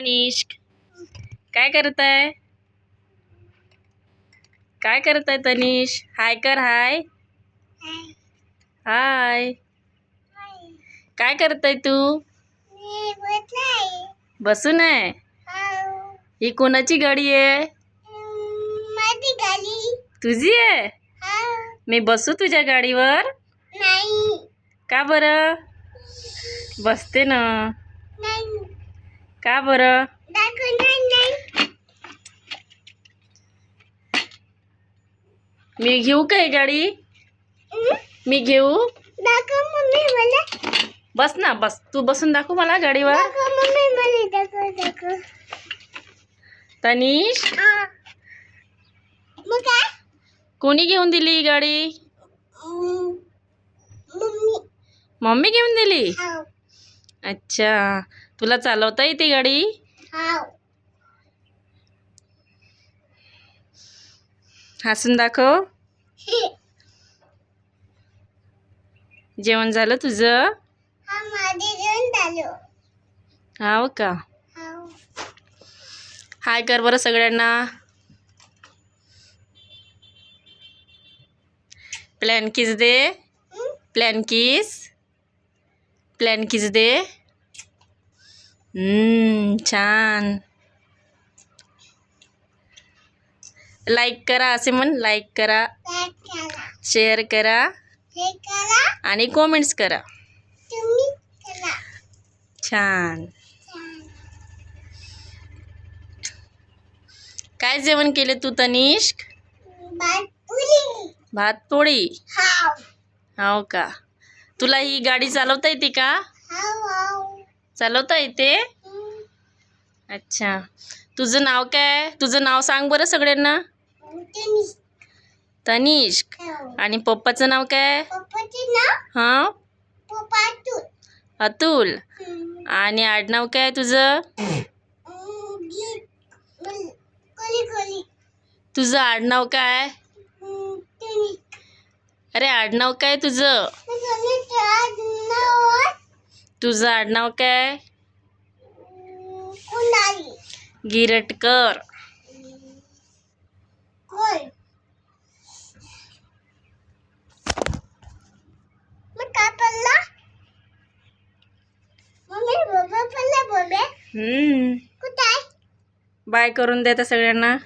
तनिष्क काय करताय? काय करताय तनिष? हाय कर. हाय हाय. काय करताय तू? बसून आहे. ही कोणाची गाडी आहे? माझी गाडी. तुझी आहे? मी बसू तुझ्या गाडीवर? नाही. का बरं? बसते ना. नाही. का बरं? नाही. मी घेऊ का ही गाडी? मी घेऊ? दाखव मम्मी मला. बस ना, बस. तू बसून दाखव मला गाडीवर. दाखव मम्मी मला. दाखव. तनिष मग काय? कोणी घेऊन दिली ही गाडी? मम्मी. मम्मी घेऊन दिली? हाव. अच्छा, तुला चालवता येते गाडी? हाव. हसून दाखव. जेवण झालं तुझं? हा माझे जेवण झालं. हाव का? हाव. हाय कर बरं सगळ्यांना. प्लॅन किस दे. प्लॅन किस. प्लॅन किस दे. छान. लाईक करा असे म्हण. लाईक करा, लाईक करा. शेअर करा हे करा. आणि कॉमेंट्स करा. तुम्ही करा. छान. काय जेवण केले तू तनिष्क? बातुरी. भात पोळी. हाव. हो का? तुला ही गाडी चालवता येते का? हाव. चालवता येते? अच्छा. तुझं नाव काय? तुझं नाव सांग बरं सगळ्यांना. तनिष्क. आणि पप्पाचं नाव काय? पप्पाचे नाव हा? पप्पा अतुल. अतुल. आणि आडनाव काय तुझं? कोली. तुझं आडनाव काय? अरे आडनाव काय तुझं? तुझं आडनाव काय? कुंडाली. गिरटकर. कोण? मग काय पडला? मम्मी बाबा पडला बाबा. कुठे आहे? बाय करून दे आता सगळ्यांना.